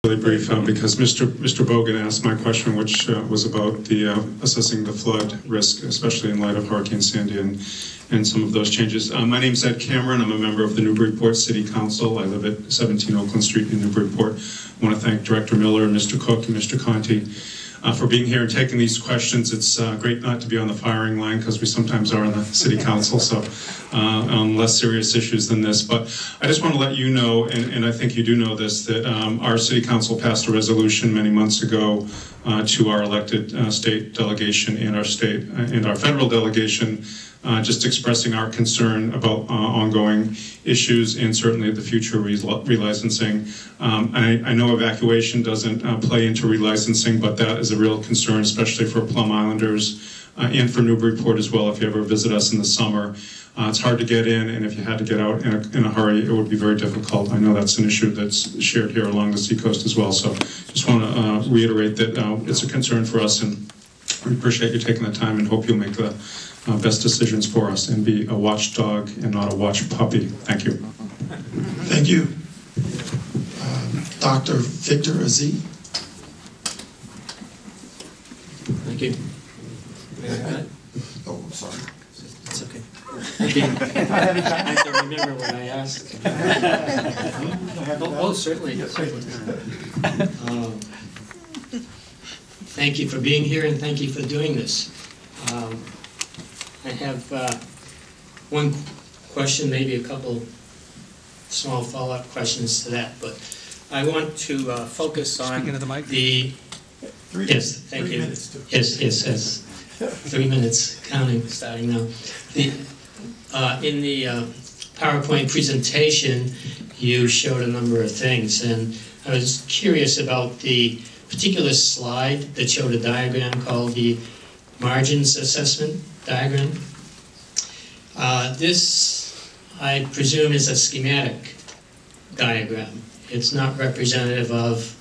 Really brief, because Mr. Bogan asked my question, which was about the assessing the flood risk, especially in light of Hurricane Sandy and some of those changes. My name's Ed Cameron. I'm a member of the Newburyport City Council. I live at 17 Oakland Street in Newburyport. I want to thank Director Miller and Mr. Cook and Mr. Conti for being here and taking these questions. It's great not to be on the firing line, because we sometimes are on the City Council, so on less serious issues than this. But I just want to let you know, and I think you do know this, that our City Council passed a resolution many months ago to our elected state delegation and our federal delegation, just expressing our concern about ongoing issues and certainly the future relicensing. I know evacuation doesn't play into relicensing, but that is a real concern, especially for Plum Islanders and for Newburyport as well. If you ever visit us in the summer, it's hard to get in, and if you had to get out in a hurry, it would be very difficult. I know that's an issue that's shared here along the seacoast as well. So just want to reiterate that it's a concern for us, and we appreciate you taking the time and hope you'll make the best decisions for us and be a watchdog and not a watch puppy. Thank you. Thank you. Dr. Victor Aziz. Thank you. Oh, I'm sorry. It's okay. I don't remember what I asked. Oh, certainly. Thank you for being here, and thank you for doing this. I have one question, maybe a couple small follow-up questions to that, but I want to focus on the... Yes, thank you. Yes. 3 minutes counting, starting now. In the PowerPoint presentation, you showed a number of things, and I was curious about the particular slide that showed a diagram called the margins assessment diagram. This, I presume, is a schematic diagram. It's not representative of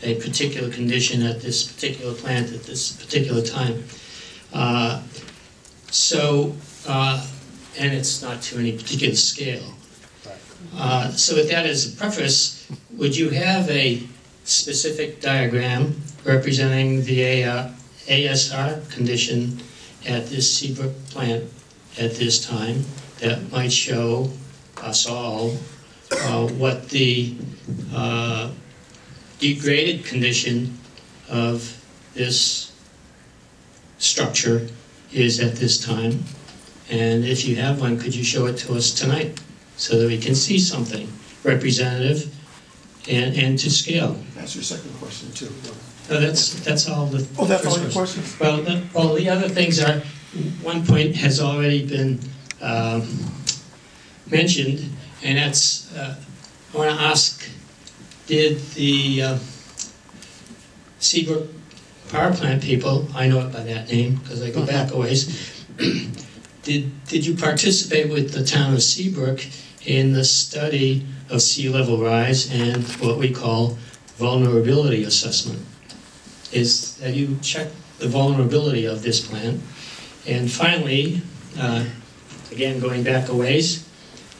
a particular condition at this particular plant at this particular time. And it's not to any particular scale. So with that as a preface, would you have a specific diagram representing the ASR condition at this Seabrook plant at this time that might show us all what the degraded condition of this structure is at this time? And if you have one, could you show it to us tonight so that we can see something representative and to scale? That's your second question too. No, that's all the. Oh, that's all your questions? Well, the other things are, one point has already been mentioned, and that's, I want to ask, did the Seabrook power plant people, I know it by that name because I go back a ways, did you participate with the town of Seabrook in the study of sea level rise and what we call vulnerability assessment? Have you checked the vulnerability of this plant? And finally, again going back a ways,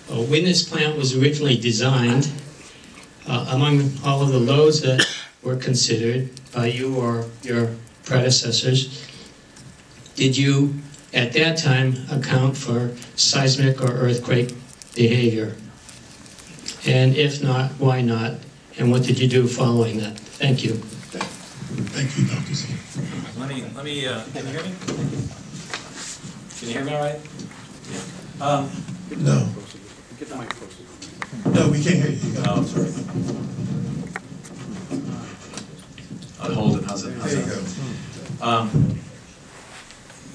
when this plant was originally designed, among all of the loads that were considered by you or your predecessors, did you at that time account for seismic or earthquake behavior? And if not, why not? And what did you do following that? Thank you. Thank you, Dr. Z. Let me, can you hear me? Can you hear me all right? Yeah. No. Get the mic closer. No, we can't hear you. Oh, sorry. I'll hold it. How's it? There you go.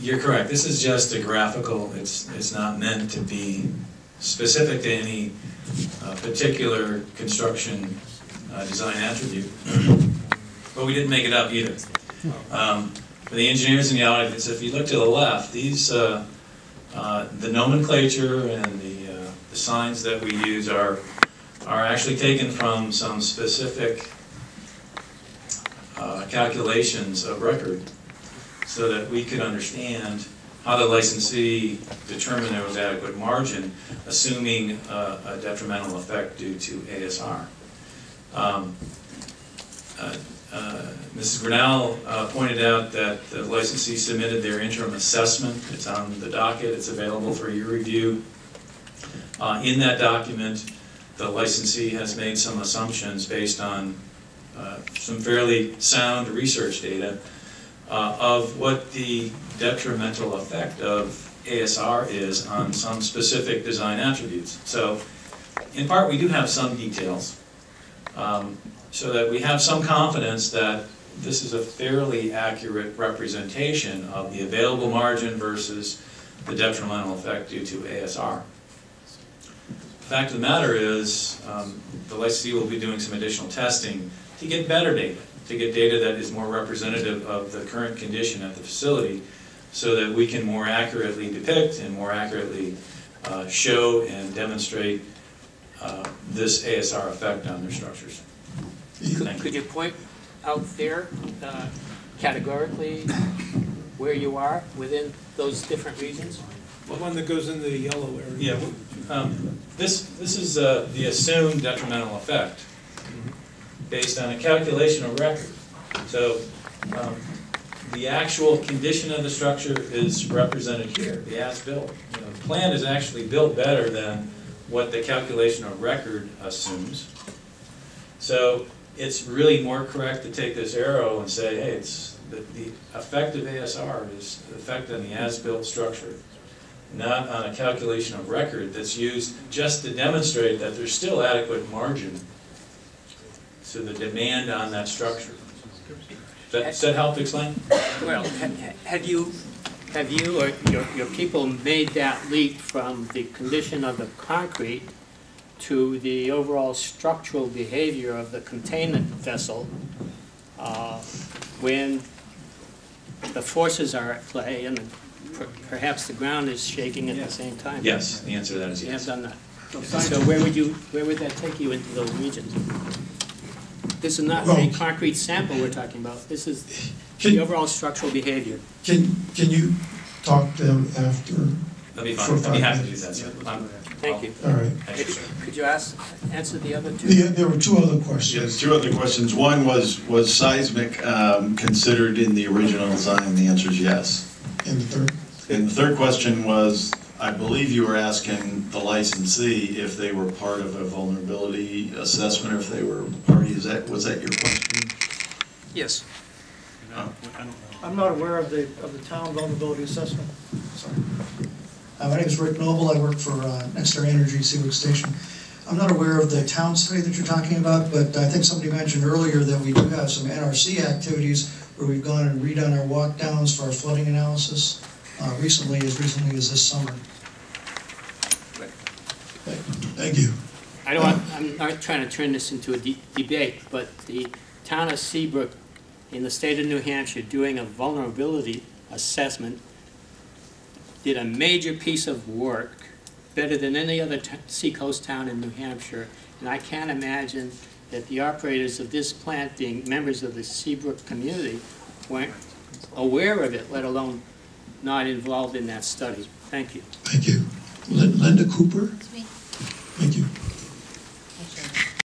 You're correct. This is just a graphical. It's not meant to be specific to any particular construction design attribute. But we didn't make it up either. For the engineers in the audience, if you look to the left, these the nomenclature and the signs that we use are actually taken from some specific calculations of record, so that we could understand how the licensee determined there was adequate margin, assuming a detrimental effect due to ASR. Mrs. Grinnell pointed out that the licensee submitted their interim assessment. It's on the docket. It's available for your review. In that document, the licensee has made some assumptions based on some fairly sound research data of what the detrimental effect of ASR is on some specific design attributes. So, in part, we do have some details, so that we have some confidence that this is a fairly accurate representation of the available margin versus the detrimental effect due to ASR. The fact of the matter is, the licensee will be doing some additional testing to get better data, to get data that is more representative of the current condition at the facility, so that we can more accurately depict and more accurately show and demonstrate this ASR effect on their structures. Thank you. Could you point out there categorically where you are within those different regions? The one that goes into the yellow area. Yeah, this is the assumed detrimental effect based on a calculation of record. So the actual condition of the structure is represented here, the as-built. The plant is actually built better than what the calculation of record assumes. So it's really more correct to take this arrow and say, hey, it's the effect of ASR is the effect on the as-built structure, not on a calculation of record that's used just to demonstrate that there's still adequate margin to the demand on that structure. Does that help explain? Well, have you or your people made that leap from the condition of the concrete to the overall structural behavior of the containment vessel when the forces are at play and perhaps the ground is shaking at the same time? Yes, the answer to that is You have yes. done that. So where would that take you into those regions? This is not a concrete sample we're talking about. This is the overall structural behavior. Can you talk to them after? That'd be For fine. I'd be 5 happy to do minutes. that, sir. Thank you. All right. Thank you, sir. Could you answer the other two? There were 2 other Yes, questions. 2 other questions. One was seismic considered in the original design? The answer is yes. And the third? And the third question was, I believe you were asking the licensee if they were part of a vulnerability assessment, or if they were party. Was that your question? Yes. I'm not aware of the town vulnerability assessment. Sorry. My name is Rick Noble. I work for Nextera Energy Seawick Station. I'm not aware of the town study that you're talking about, but I think somebody mentioned earlier that we do have some NRC activities where we've gone and redone our walk downs for our flooding analysis as recently as this summer. Thank you. I'm not trying to turn this into a debate, but the town of Seabrook in the state of New Hampshire doing a vulnerability assessment did a major piece of work, better than any other seacoast town in New Hampshire, and I can't imagine that the operators of this plant, being members of the Seabrook community, weren't aware of it, let alone not involved in that study. Thank you. Thank you. Linda Cooper? It's me.